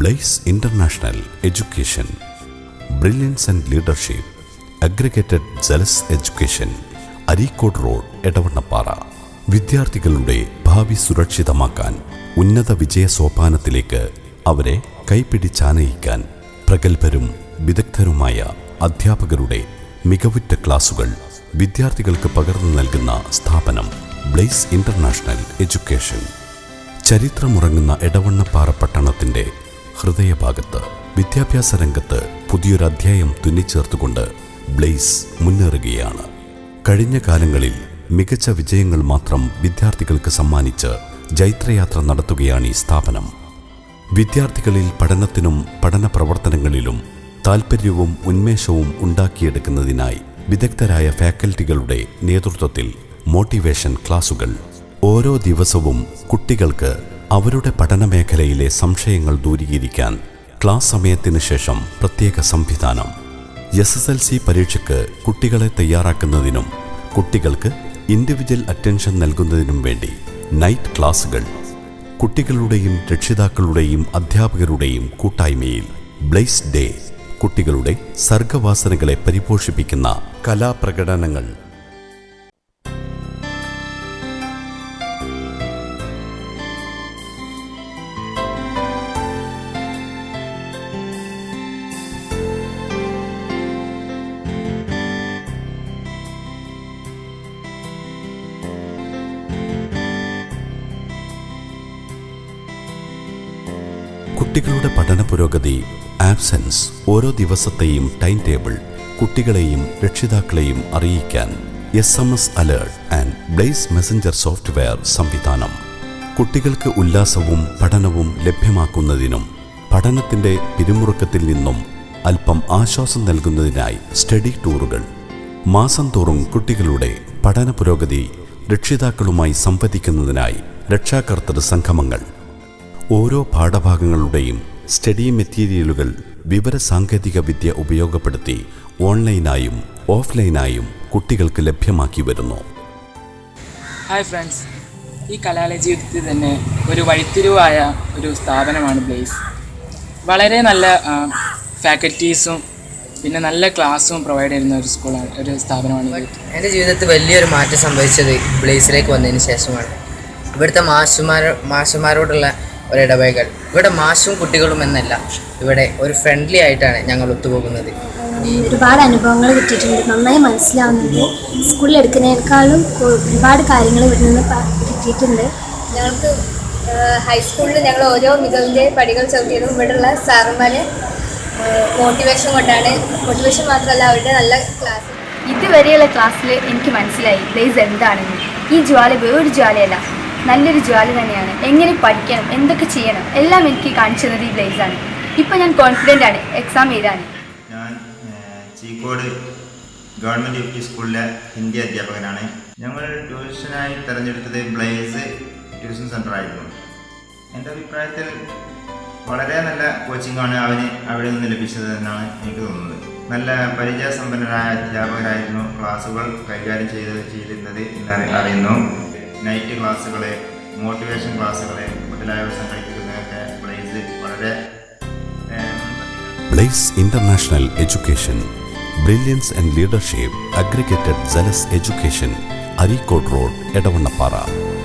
Blaze international education, brilliance and leadership, aggregated zealous education, Areekode road, Edavannappara. വിദ്യാർത്ഥികളുടെ ഭാവി സുരക്ഷിതമാക്കാൻ ഉന്നത വിജയ സോപാനത്തിലേക്ക് അവരെ കൈപിടിച്ചാനയിക്കാൻ പ്രഗത്ഭരും വിദഗ്ധരുമായ അധ്യാപകരുടെ മികവുറ്റ ക്ലാസുകൾ വിദ്യാർത്ഥികൾക്ക് പകർന്നു നൽകുന്ന സ്ഥാപനം ബ്ലേസ് ഇന്റർനാഷണൽ എഡ്യൂക്കേഷൻ. ചരിത്രമുറങ്ങുന്ന എടവണ്ണപ്പാറ പട്ടണത്തിൻ്റെ ഹൃദയഭാഗത്ത് വിദ്യാഭ്യാസ രംഗത്ത് പുതിയൊരു അധ്യായം തുന്നിച്ചേർത്തുകൊണ്ട് ബ്ലേസ് മുന്നേറുകയാണ്. കഴിഞ്ഞ കാലങ്ങളിൽ മികച്ച വിജയങ്ങൾ മാത്രം വിദ്യാർത്ഥികൾക്ക് സമ്മാനിച്ച് ജൈത്രയാത്ര നടത്തുകയാണ് ഈ സ്ഥാപനം. വിദ്യാർത്ഥികളിൽ പഠനത്തിനും പഠന പ്രവർത്തനങ്ങളിലും താൽപ്പര്യവും ഉന്മേഷവും ഉണ്ടാക്കിയെടുക്കുന്നതിനായി വിദഗ്ധരായ ഫാക്കൽറ്റികളുടെ നേതൃത്വത്തിൽ മോട്ടിവേഷൻ ക്ലാസുകൾ. ഓരോ ദിവസവും കുട്ടികൾക്ക് അവരുടെ പഠനമേഖലയിലെ സംശയങ്ങൾ ദൂരീകരിക്കാൻ ക്ലാസ് സമയത്തിന് ശേഷം പ്രത്യേക സംവിധാനം. SSLC പരീക്ഷയ്ക്ക് കുട്ടികളെ തയ്യാറാക്കുന്നതിനും കുട്ടികൾക്ക് ഇൻഡിവിജ്വൽ അറ്റൻഷൻ നൽകുന്നതിനും വേണ്ടി നൈറ്റ് ക്ലാസുകൾ. കുട്ടികളുടെയും രക്ഷിതാക്കളുടെയും അധ്യാപകരുടെയും കൂട്ടായ്മയിൽ ബ്ലേസ് ഡേ, കുട്ടികളുടെ സർഗവാസനകളെ പരിപോഷിപ്പിക്കുന്ന കലാപ്രകടനങ്ങൾ. കുട്ടികളുടെ പഠന പുരോഗതി, ആബ്സെൻസ്, ഓരോ ദിവസത്തെയും ടൈം ടേബിൾ കുട്ടികളെയും രക്ഷിതാക്കളെയും അറിയിക്കാൻ SMS alert and Blaze messenger software സംവിധാനം. കുട്ടികൾക്ക് ഉല്ലാസവും പഠനവും ലഭ്യമാക്കുന്നതിനും പഠനത്തിൻ്റെ പിരിമുറുക്കത്തിൽ നിന്നും അല്പം ആശ്വാസം നൽകുന്നതിനായി സ്റ്റഡി ടൂറുകൾ. മാസം തോറും കുട്ടികളുടെ പഠന പുരോഗതി രക്ഷിതാക്കളുമായി സംവദിക്കുന്നതിനായി രക്ഷാകർതൃ സംഗമങ്ങൾ. ഓരോ പാഠഭാഗങ്ങളുടെയും സ്റ്റഡി മെറ്റീരിയലുകൾ വിവരസാങ്കേതിക വിദ്യ ഉപയോഗപ്പെടുത്തി ഓൺലൈനായും ഓഫ്ലൈനായും കുട്ടികൾക്ക് ലഭ്യമാക്കി വരുന്നു. ഹായ് ഫ്രണ്ട്സ്, ഈ കലാലയ ജീവിതത്തിൽ തന്നെ ഒരു വഴിത്തിരിവായ ഒരു സ്ഥാപനമാണ് ബ്ലേസ്. വളരെ നല്ല ഫാക്കൽറ്റീസും പിന്നെ നല്ല ക്ലാസ്സും പ്രൊവൈഡ് ചെയ്യുന്ന ഒരു സ്കൂളാണ്, ഒരു സ്ഥാപനമാണ് ഇത്. എൻ്റെ ജീവിതത്തിൽ വലിയൊരു മാറ്റം സംഭവിച്ചത് ബ്ലേസിലേക്ക് വന്നതിന് ശേഷമാണ്. ഇവിടുത്തെ മാഷുമാരോടുള്ള ഒരിടപഴകൽ. ഇവിടെ മാഷും കുട്ടികളും എന്നല്ല, ഇവിടെ ഒരു ഫ്രണ്ട്ലി ആയിട്ടാണ് ഞങ്ങൾ ഒത്തുപോകുന്നത്. ഒരുപാട് അനുഭവങ്ങൾ കിട്ടിയിട്ടുണ്ട്, നന്നായി മനസ്സിലാവുന്നുണ്ട്. സ്കൂളിൽ എടുക്കുന്നതിനേക്കാളും ഒരുപാട് കാര്യങ്ങൾ ഇവിടെ നിന്ന് കിട്ടിയിട്ടുണ്ട്. ഞങ്ങൾക്ക് ഹൈസ്കൂളിൽ ഞങ്ങൾ ഓരോ മികവിൻ്റെ പടികൾ ചവിട്ടിയതും ഇവിടെയുള്ള സാറുമാർ മോട്ടിവേഷൻ കൊണ്ടാണ്. മോട്ടിവേഷൻ മാത്രമല്ല, അവരുടെ നല്ല ക്ലാസ്. ഇതുവരെയുള്ള ക്ലാസ്സിൽ എനിക്ക് മനസ്സിലായി ബ്ലേസ് എന്താണെന്ന്. ഈ ജ്വാല വേറൊരു ജ്വാലയല്ല, നല്ലൊരു ജ്വാല തന്നെയാണ്. എങ്ങനെ പഠിക്കണം, എന്തൊക്കെ ചെയ്യണം, എല്ലാം എനിക്ക് കാണിച്ചു തന്നത് ഈ ബ്ലേസാണ്. ഇപ്പം ഞാൻ കോൺഫിഡൻ്റ് ആണ് എക്സാം എഴുതാൻ. ഞാൻ ചീക്കോട് ഗവൺമെൻറ് UP സ്കൂളിലെ ഹിന്ദി അധ്യാപകനാണ്. ഞങ്ങൾ ട്യൂഷനായി തിരഞ്ഞെടുത്തത് ബ്ലേസ് ട്യൂഷൻ സെൻ്റർ ആയിരുന്നു. എൻ്റെ അഭിപ്രായത്തിൽ വളരെ നല്ല കോച്ചിങ്ങാണ് അവിടെ നിന്ന് ലഭിച്ചത് എന്നാണ് എനിക്ക് തോന്നുന്നത്. നല്ല പരിചയസമ്പന്നരായ അധ്യാപകരായിരുന്നു ക്ലാസ്സുകൾ കൈകാര്യം ചെയ്തിരുന്നത് എന്ന് അറിയുന്നു. നൈറ്റ് ക്ലാസ്സുകൾ, മോട്ടിവേഷൻ ക്ലാസ്സുകൾ മുതലായവ സംഘടിപ്പിക്കുന്നതൊക്കെ ബ്ലേസ് വളരെ. Blaze international education, brilliance and leadership, aggregated zealous education, Areekode road, Edavannappara.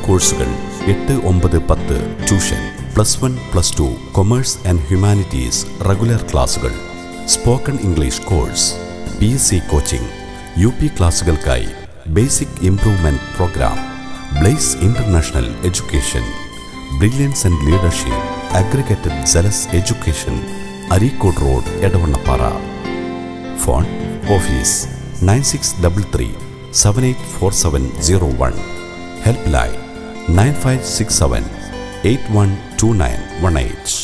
കോഴ്സുകൾ 8, 9, 10. Tuition +1, +2, commerce and humanities. Regular ക്ലാസുകൾ, spoken English course, PSC coaching. UP ക്ലാസുകൾക്കായി basic improvement programme. Blaze international education, brilliance and leadership, aggregated zealous education, Areekode road, Edavannappara. Phone office 9633 784701. Help line 9567 812918.